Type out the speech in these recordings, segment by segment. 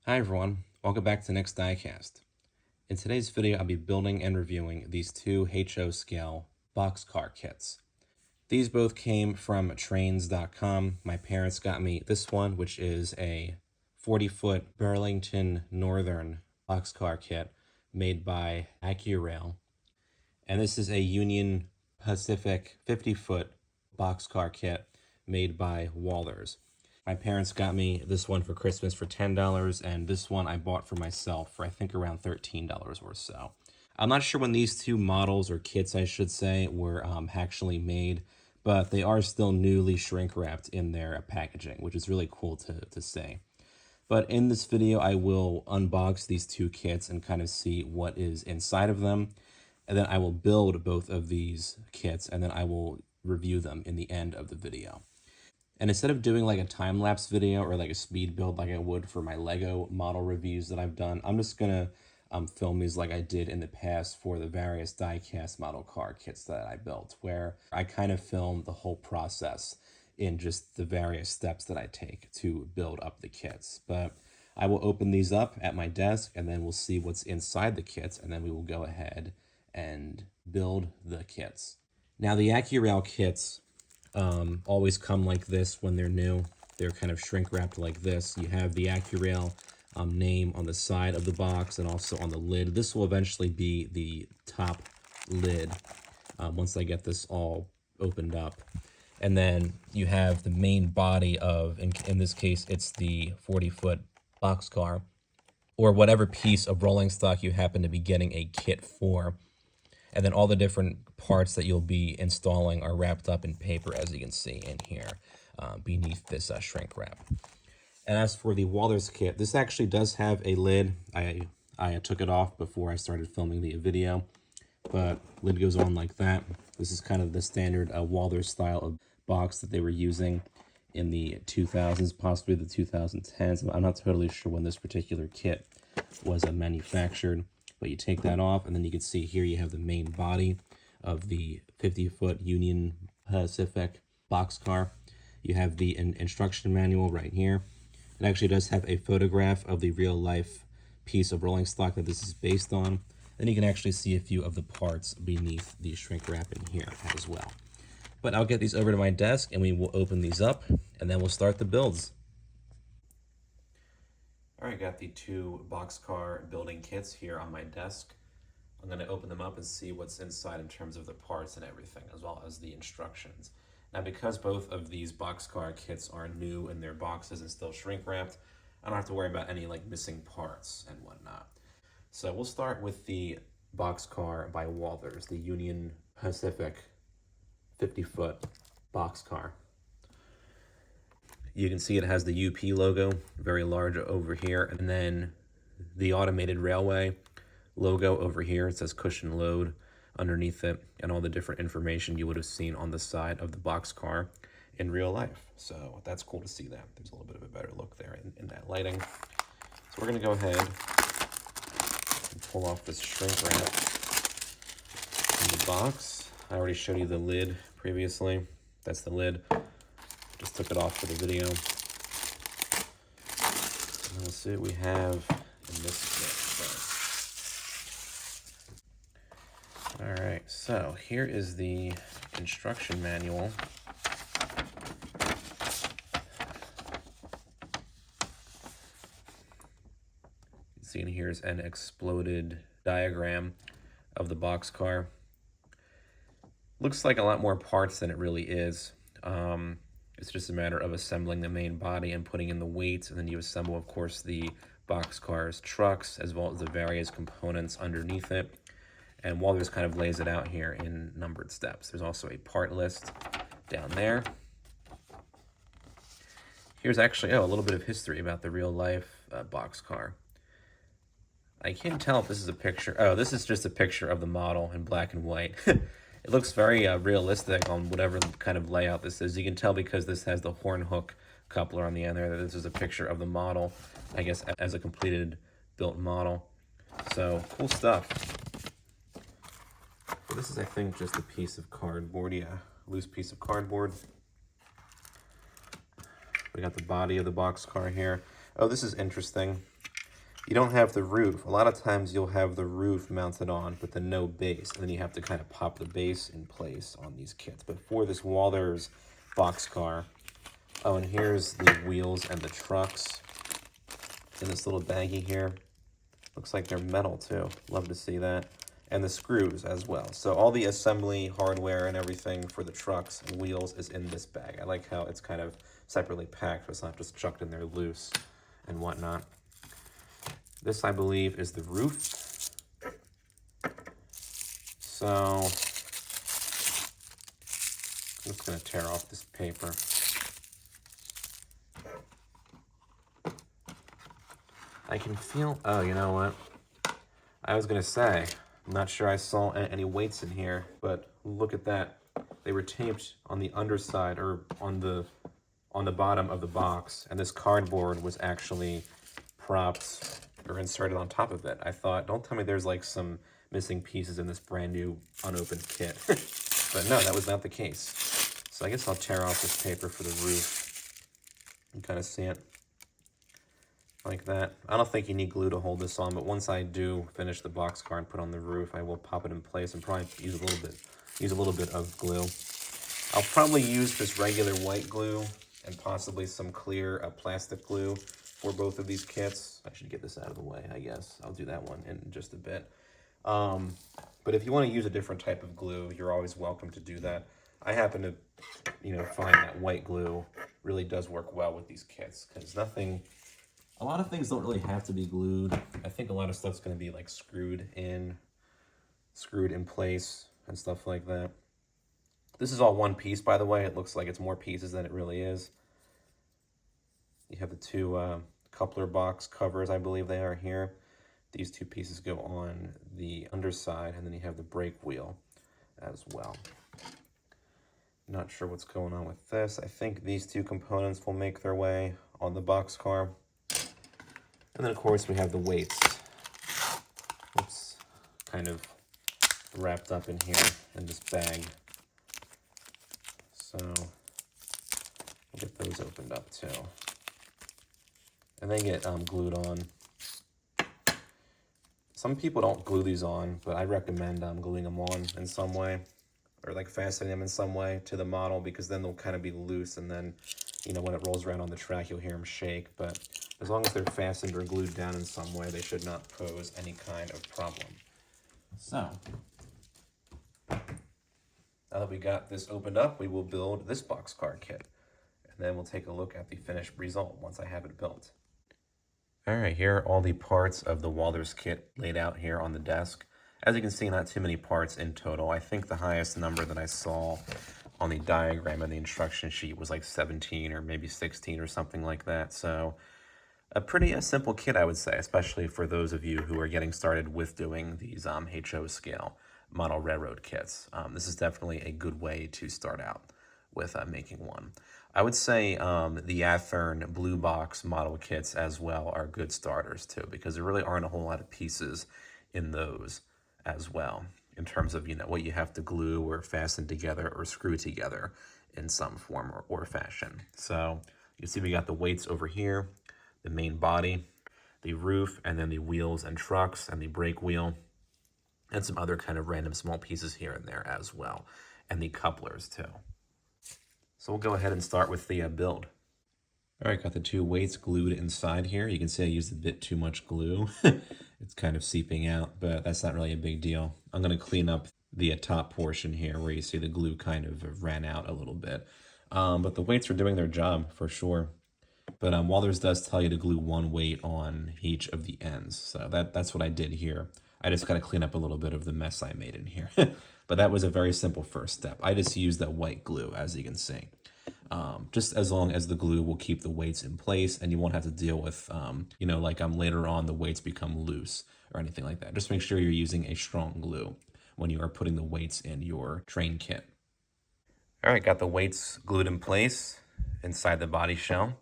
Hi everyone, welcome back to Next Diecast. In today's video, I'll be building and reviewing these two HO scale boxcar kits. These both came from trains.com. My parents got me this one, which is a 40-foot Burlington Northern boxcar kit made by AccuRail. And this is a Union Pacific 50-foot boxcar kit made by Wallers. My parents got me this one for Christmas for $10, and this one I bought for myself for I think around $13 or so. I'm not sure when these two models, or kits I should say, were actually made, but they are still newly shrink wrapped in their packaging, which is really cool to say. But in this video, I will unbox these two kits and kind of see what is inside of them. And then I will build both of these kits, and then I will review them in the end of the video. And instead of doing like a time-lapse video or like a speed build like I would for my Lego model reviews that I've done, I'm just gonna film these like I did in the past for the various die-cast model car kits that I built, where I kind of film the whole process in just the various steps that I take to build up the kits. But I will open these up at my desk, and then we'll see what's inside the kits, and then we will go ahead and build the kits. Now the AccuRail kits always come like this when they're new. They're kind of shrink wrapped like this. You have the AccuRail name on the side of the box and also on the lid. This will eventually be the top lid once I get this all opened up. And then you have the main body of, in this case, it's the 40-foot boxcar, or whatever piece of rolling stock you happen to be getting a kit for. And then all the different parts that you'll be installing are wrapped up in paper, as you can see in here, beneath this shrink wrap. And as for the Wallers kit, this actually does have a lid. I took it off before I started filming the video, but lid goes on like that. This is kind of the standard Wallers style of box that they were using in the 2000s, possibly the 2010s. I'm not totally sure when this particular kit was manufactured. But you take that off, and then you can see here you have the main body of the 50-foot Union Pacific boxcar. You have the instruction manual right here. It actually does have a photograph of the real-life piece of rolling stock that this is based on. Then you can actually see a few of the parts beneath the shrink wrap in here as well. But I'll get these over to my desk, and we will open these up, and then we'll start the builds. All right, got the two boxcar building kits here on my desk. I'm going to open them up and see what's inside in terms of the parts and everything, as well as the instructions. Now, because both of these boxcar kits are new in their boxes and still shrink wrapped, I don't have to worry about any like missing parts and whatnot. So we'll start with the boxcar by Wallers, the Union Pacific 50-foot boxcar. You can see it has the UP logo, very large over here, and then the automated railway logo over here. It says cushion load underneath it, and all the different information you would have seen on the side of the boxcar in real life. So that's cool to see that. There's a little bit of a better look there in that lighting. So we're gonna go ahead and pull off this shrink wrap in the box. I already showed you the lid previously. That's the lid. Just took it off for the video. And let's see what we have in this kit. All right, so here is the instruction manual. You can see in here is an exploded diagram of the boxcar. Looks like a lot more parts than it really is. It's just a matter of assembling the main body and putting in the weights, and then you assemble, of course, the boxcar's trucks as well as the various components underneath it. And Wallers kind of lays it out here in numbered steps. There's also a part list down there. Here's actually, a little bit of history about the real-life boxcar. I can't tell if this is a picture. Oh, this is just a picture of the model in black and white. It looks very realistic on whatever kind of layout this is. You can tell because this has the horn hook coupler on the end there that this is a picture of the model, I guess, as a completed built model. So, cool stuff. This is, I think, just a piece of cardboard. Yeah, loose piece of cardboard. We got the body of the boxcar here. Oh, this is interesting. you don't have the roof. A lot of times you'll have the roof mounted on, but then no base. And then you have to kind of pop the base in place on these kits. But for this Walthers Boxcar, oh, and here's the wheels and the trucks in this little baggie here. Looks like they're metal too. Love to see that. And the screws as well. So all the assembly hardware and everything for the trucks and wheels is in this bag. I like how it's kind of separately packed, so it's not just chucked in there loose and whatnot. This, I believe, is the roof. So I'm just going to tear off this paper. I can feel, oh, you know what? I was going to say, I'm not sure I saw any weights in here, but look at that. They were taped on the underside or on the bottom of the box, and this cardboard was actually propped or inserted on top of it. I thought, don't tell me there's like some missing pieces in this brand new unopened kit. But no, that was not the case. So I guess I'll tear off this paper for the roof and kind of see it like that. I don't think you need glue to hold this on, but once I do finish the Boxcar and put on the roof, I will pop it in place and probably use a little bit of glue. I'll probably use just regular white glue and possibly some clear plastic glue for both of these kits. I should get this out of the way, I guess. I'll do that one in just a bit. But if you want to use a different type of glue, you're always welcome to do that. I happen to, find that white glue really does work well with these kits because a lot of things don't really have to be glued. I think a lot of stuff's going to be like screwed in place and stuff like that. This is all one piece, by the way. It looks like it's more pieces than it really is. You have the two coupler box covers, I believe they are here. These two pieces go on the underside, and then you have the brake wheel as well. Not sure what's going on with this. I think these two components will make their way on the Boxcar. And then, of course, we have the weights. Oops, kind of wrapped up in here in this bag. So we'll get those opened up too. And they get glued on. Some people don't glue these on, but I recommend gluing them on in some way, or like fastening them in some way to the model, because then they'll kind of be loose, and then, when it rolls around on the track, you'll hear them shake. But as long as they're fastened or glued down in some way, they should not pose any kind of problem. So, now that we got this opened up, we will build this Boxcar kit. And then we'll take a look at the finished result once I have it built. All right, here are all the parts of the Walthers kit laid out here on the desk. As you can see, not too many parts in total. I think the highest number that I saw on the diagram of the instruction sheet was like 17 or maybe 16 or something like that. So a pretty simple kit, I would say, especially for those of you who are getting started with doing these HO scale model railroad kits. This is definitely a good way to start out with making one. I would say the Athearn Blue Box model kits as well are good starters too, because there really aren't a whole lot of pieces in those as well, in terms of what you have to glue or fasten together or screw together in some form or fashion. So you can see we got the weights over here, the main body, the roof, and then the wheels and trucks and the brake wheel, and some other kind of random small pieces here and there as well, and the couplers too. So we'll go ahead and start with the build. All right, got the two weights glued inside here. You can see I used a bit too much glue. It's kind of seeping out, but that's not really a big deal. I'm going to clean up the top portion here where you see the glue kind of ran out a little bit. But the weights are doing their job for sure. But Walthers does tell you to glue one weight on each of the ends. So that's what I did here. I just got to clean up a little bit of the mess I made in here. But that was a very simple first step. I just used that white glue, as you can see. Just as long as the glue will keep the weights in place, and you won't have to deal with, later on the weights become loose or anything like that. Just make sure you're using a strong glue when you are putting the weights in your train kit. All right, got the weights glued in place inside the body shell.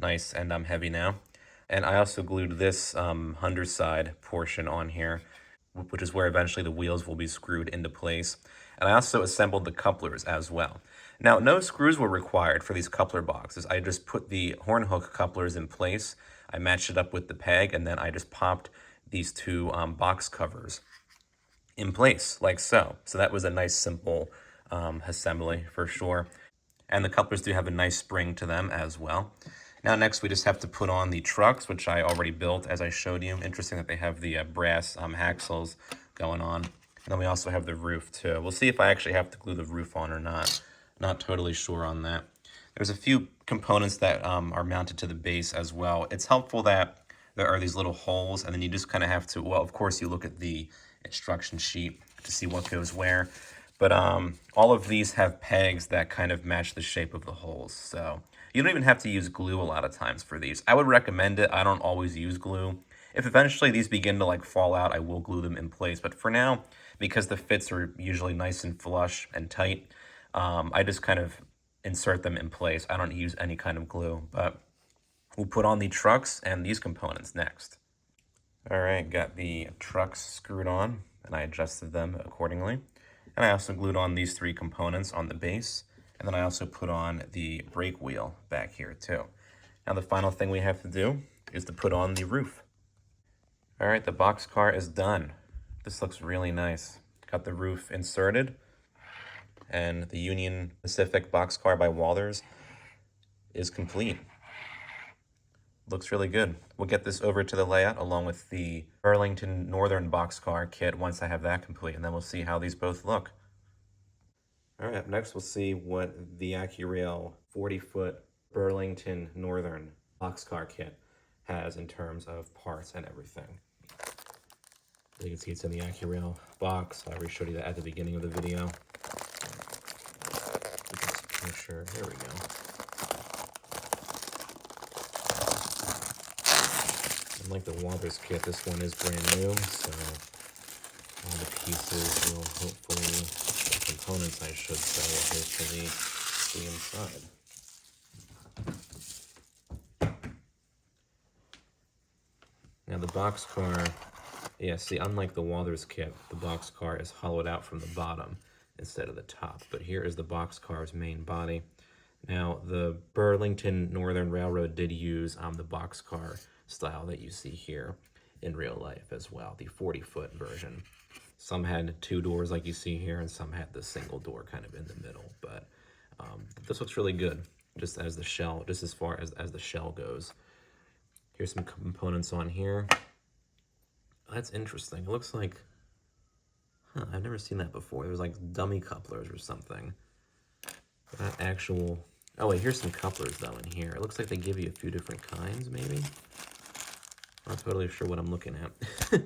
Nice and heavy now. And I also glued this underside portion on here, which is where eventually the wheels will be screwed into place. And I also assembled the couplers as well. Now, no screws were required for these coupler boxes. I just put the horn hook couplers in place. I matched it up with the peg, and then I just popped these two box covers in place, like so. So that was a nice, simple assembly for sure. And the couplers do have a nice spring to them as well. Now next we just have to put on the trucks, which I already built as I showed you. Interesting that they have the brass axles going on. And then we also have the roof too. We'll see if I actually have to glue the roof on or not. Not totally sure on that. There's a few components that are mounted to the base as well. It's helpful that there are these little holes, and then you just kind of have to, well, of course you look at the instruction sheet to see what goes where. But all of these have pegs that kind of match the shape of the holes. So you don't even have to use glue a lot of times for these. I would recommend it. I don't always use glue. If eventually these begin to like fall out, I will glue them in place. But for now, because the fits are usually nice and flush and tight, I just kind of insert them in place. I don't use any kind of glue, but we'll put on the trucks and these components next. All right, got the trucks screwed on and I adjusted them accordingly. And I also glued on these three components on the base. And then I also put on the brake wheel back here too. Now the final thing we have to do is to put on the roof. All right, the Boxcar is done. This looks really nice. Got the roof inserted. And the Union Pacific Boxcar by Walthers is complete. Looks really good. We'll get this over to the layout along with the Burlington Northern Boxcar kit once I have that complete, and then we'll see how these both look. All right, up next we'll see what the AccuRail 40-foot Burlington Northern Boxcar kit has in terms of parts and everything. As you can see, it's in the AccuRail box. I already showed you that at the beginning of the video. Sure, there we go. Unlike the Walthers kit, this one is brand new, so all the pieces will hopefully, the components I should say, will hopefully be inside. Now the Boxcar, yeah, see, unlike the Walthers kit, the Boxcar is hollowed out from the bottom instead of the top. But here is the Boxcar's main body. Now, the Burlington Northern Railroad did use the Boxcar style that you see here in real life as well, the 40-foot version. Some had two doors like you see here, and some had the single door kind of in the middle. But this looks really good, just as the shell, just as far as the shell goes. Here's some components on here. That's interesting. It looks like, I've never seen that before. There's like dummy couplers or something. Not actual, oh wait, here's some couplers though in here. It looks like they give you a few different kinds, maybe? I'm not totally sure what I'm looking at. Let's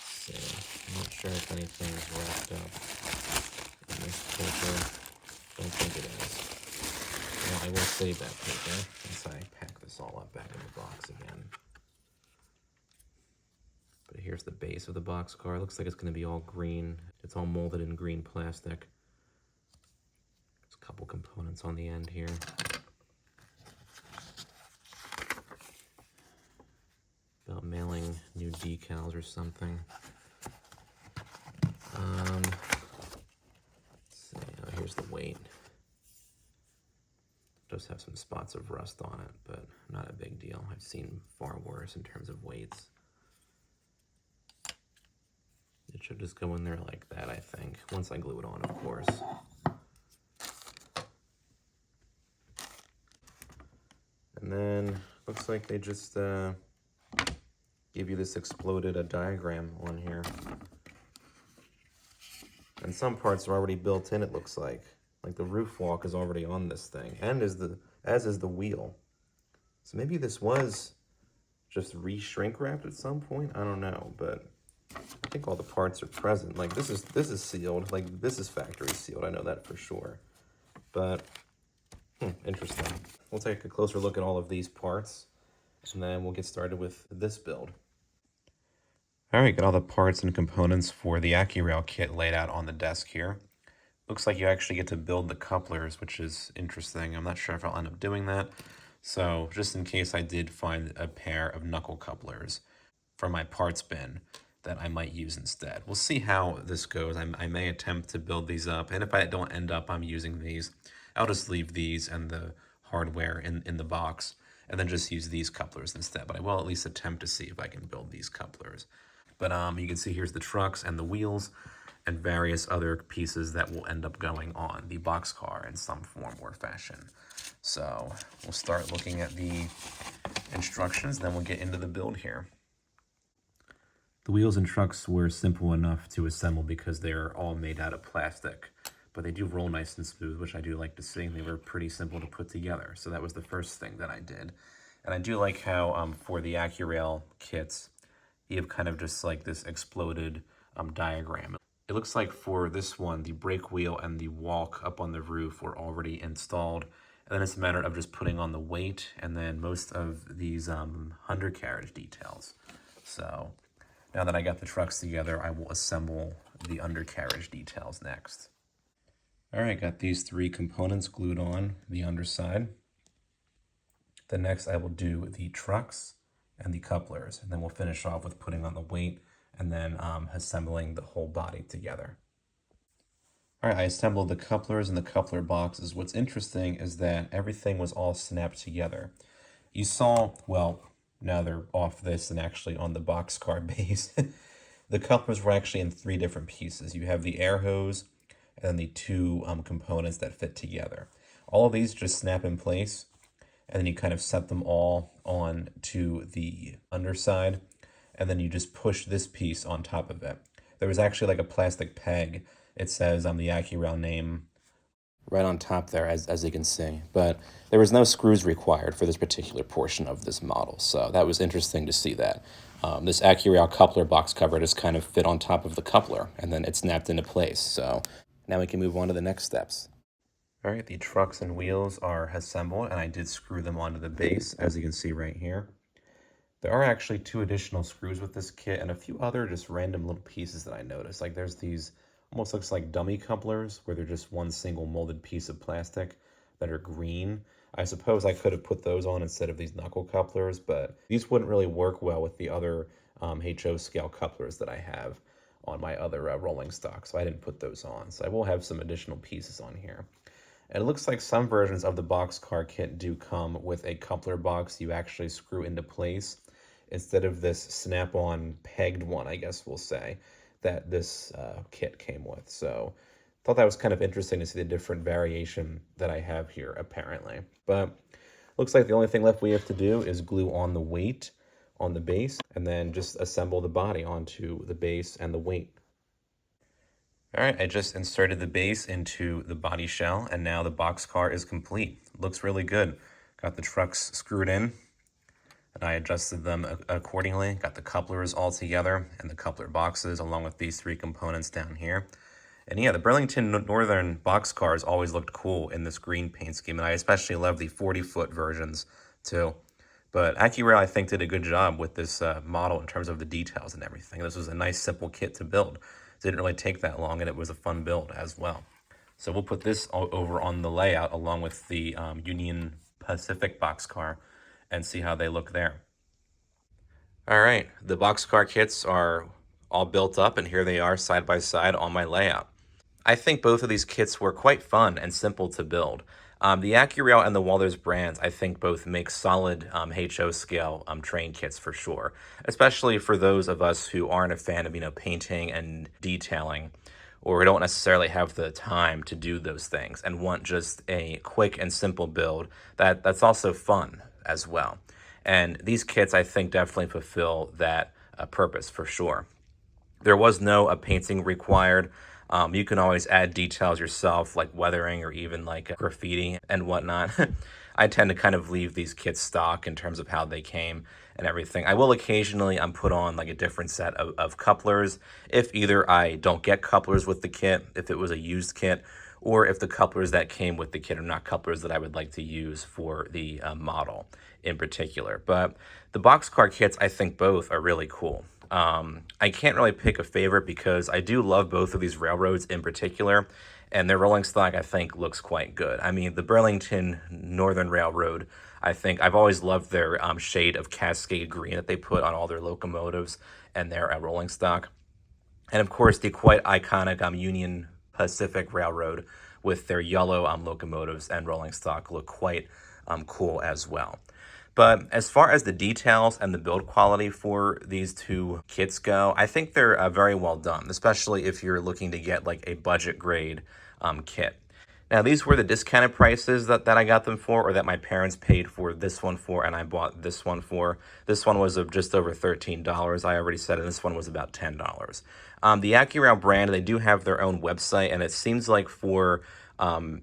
see. I'm not sure if anything is wrapped up in this paper. Don't think it is. Well, I will save that paper once I pack this all up back in the box again. But here's the base of the Boxcar. It looks like it's going to be all green. It's all molded in green plastic. There's a couple components on the end here. About mailing new decals or something. Let's see. Oh, here's the weight. It does have some spots of rust on it, but not a big deal. I've seen far worse in terms of weights. It should just go in there like that, I think, once I glue it on, of course. And then, looks like they just give you this exploded diagram on here. And some parts are already built in, it looks like. Like the roof walk is already on this thing, and as is the wheel. So maybe this was just re-shrink wrapped at some point, I don't know, but I think all the parts are present. Like this is sealed. Like this is factory sealed. I know that for sure. But interesting. We'll take a closer look at all of these parts, and then we'll get started with this build. All right, got all the parts and components for the AccuRail kit laid out on the desk here. Looks like you actually get to build the couplers, which is interesting. I'm not sure if I'll end up doing that. So just in case I did find a pair of knuckle couplers for my parts bin, that I might use instead. We'll see how this goes. I may attempt to build these up, and if I don't end up using these, I'll just leave these and the hardware in the box, and then just use these couplers instead. But I will at least attempt to see if I can build these couplers. But you can see here's the trucks and the wheels and various other pieces that will end up going on the boxcar in some form or fashion. So we'll start looking at the instructions, then we'll get into the build here. The wheels and trucks were simple enough to assemble because they're all made out of plastic, but they do roll nice and smooth, which I do like to see. They were pretty simple to put together, so that was the first thing that I did. And I do like how for the AccuRail kits, you have kind of just like this exploded diagram. It looks like for this one, the brake wheel and the walk up on the roof were already installed. And then it's a matter of just putting on the weight and then most of these undercarriage details. So now that I got the trucks together, I will assemble the undercarriage details next. All right, got these three components glued on the underside. Then next I will do the trucks and the couplers, and then we'll finish off with putting on the weight and then assembling the whole body together. All right, I assembled the couplers and the coupler boxes. What's interesting is that everything was all snapped together. You saw, well, now they're off this and actually on the boxcar base. The couplers were actually in three different pieces. You have the air hose and then the two components that fit together. All of these just snap in place, and then you kind of set them all on to the underside, and then you just push this piece on top of it. There was actually like a plastic peg. It says the AccuRail name right on top there, as you can see. But there was no screws required for this particular portion of this model, so that was interesting to see that. This AccuRail coupler box cover just kind of fit on top of the coupler, and then it snapped into place. So now we can move on to the next steps. All right, the trucks and wheels are assembled, and I did screw them onto the base, as you can see right here. There are actually two additional screws with this kit and a few other just random little pieces that I noticed. Like there's these, almost looks like dummy couplers, where they're just one single molded piece of plastic that are green. I suppose I could have put those on instead of these knuckle couplers, but these wouldn't really work well with the other HO scale couplers that I have on my other rolling stock, so I didn't put those on. So I will have some additional pieces on here. And it looks like some versions of the Boxcar kit do come with a coupler box you actually screw into place instead of this snap-on pegged one, I guess we'll say, that this kit came with. So I thought that was kind of interesting to see the different variation that I have here, apparently. But looks like the only thing left we have to do is glue on the weight on the base and then just assemble the body onto the base and the weight. All right, I just inserted the base into the body shell, and now the boxcar is complete. Looks really good. Got the trucks screwed in, and I adjusted them accordingly. Got the couplers all together and the coupler boxes along with these three components down here. And yeah, the Burlington Northern boxcars always looked cool in this green paint scheme, and I especially love the 40-foot versions too. But AccuRail, I think, did a good job with this model in terms of the details and everything. This was a nice, simple kit to build. Didn't really take that long, and it was a fun build as well. So we'll put this over on the layout along with the Union Pacific boxcar and see how they look there. All right, the boxcar kits are all built up, and here they are side by side on my layout. I think both of these kits were quite fun and simple to build. The AccuRail and the Walthers brands, I think, both make solid HO scale train kits for sure, especially for those of us who aren't a fan of, painting and detailing, or don't necessarily have the time to do those things and want just a quick and simple build that's also fun as well. And these kits, I think, definitely fulfill that purpose for sure. There was no painting required. You can always add details yourself, like weathering or even like graffiti and whatnot. I tend to kind of leave these kits stock in terms of how they came and everything. I will occasionally put on like a different set of couplers if either I don't get couplers with the kit, if it was a used kit, or if the couplers that came with the kit are not couplers that I would like to use for the model in particular. But the boxcar kits, I think both are really cool. I can't really pick a favorite because I do love both of these railroads in particular, and their rolling stock, I think, looks quite good. I mean, the Burlington Northern Railroad, I think I've always loved their shade of Cascade green that they put on all their locomotives and their rolling stock. And of course, the quite iconic Union Pacific Railroad with their yellow locomotives and rolling stock look quite cool as well. But as far as the details and the build quality for these two kits go, I think they're very well done, especially if you're looking to get like a budget grade kit. Now, these were the discounted prices that I got them for, or that my parents paid for this one for, and I bought this one for. This one was of just over $13, I already said, and this one was about $10. The AccuRail brand, they do have their own website, and it seems like for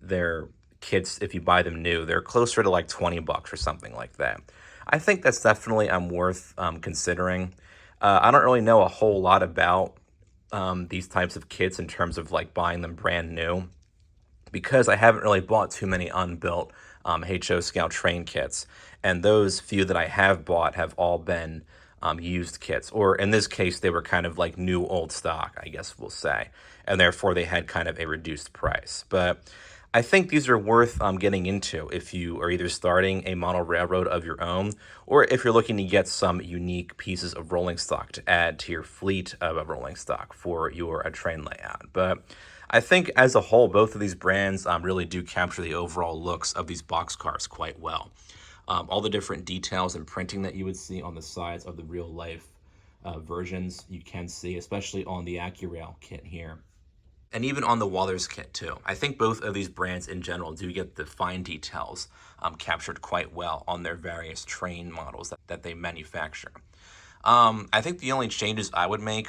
their kits, if you buy them new, they're closer to like 20 bucks or something like that. I think that's definitely worth considering. I don't really know a whole lot about these types of kits in terms of like buying them brand new, because I haven't really bought too many unbuilt HO scale train kits. And those few that I have bought have all been used kits, or in this case, they were kind of like new old stock, I guess we'll say. And therefore they had kind of a reduced price. But I think these are worth getting into if you are either starting a model railroad of your own, or if you're looking to get some unique pieces of rolling stock to add to your fleet of rolling stock for your train layout. But I think as a whole, both of these brands really do capture the overall looks of these boxcars quite well. All the different details and printing that you would see on the sides of the real life versions you can see, especially on the AccuRail kit here. And even on the Walthers kit too. I think both of these brands in general do get the fine details captured quite well on their various train models that they manufacture. I think the only changes I would make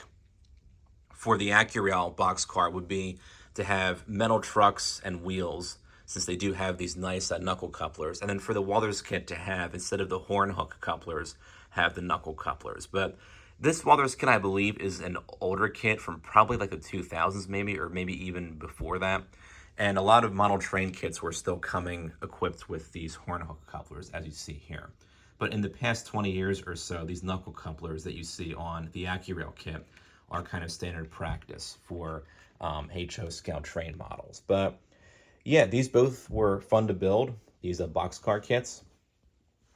for the AccuRail boxcar would be to have metal trucks and wheels, since they do have these nice knuckle couplers. And then for the Walthers kit to have, instead of the horn hook couplers, have the knuckle couplers. But this Walthers kit, I believe, is an older kit from probably like the 2000s maybe, or maybe even before that. And a lot of model train kits were still coming equipped with these horn hook couplers, as you see here. But in the past 20 years or so, these knuckle couplers that you see on the AccuRail kit are kind of standard practice for HO scale train models. But yeah, these both were fun to build, these boxcar kits.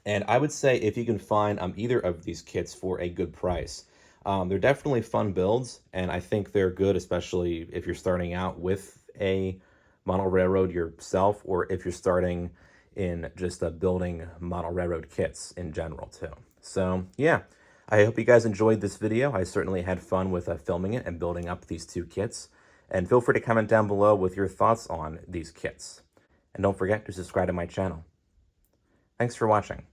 And I would say if you can find either of these kits for a good price, they're definitely fun builds, and I think they're good, especially if you're starting out with a model railroad yourself, or if you're starting in just building model railroad kits in general too. So yeah, I hope you guys enjoyed this video. I certainly had fun with filming it and building up these two kits. And feel free to comment down below with your thoughts on these kits. And don't forget to subscribe to my channel. Thanks for watching.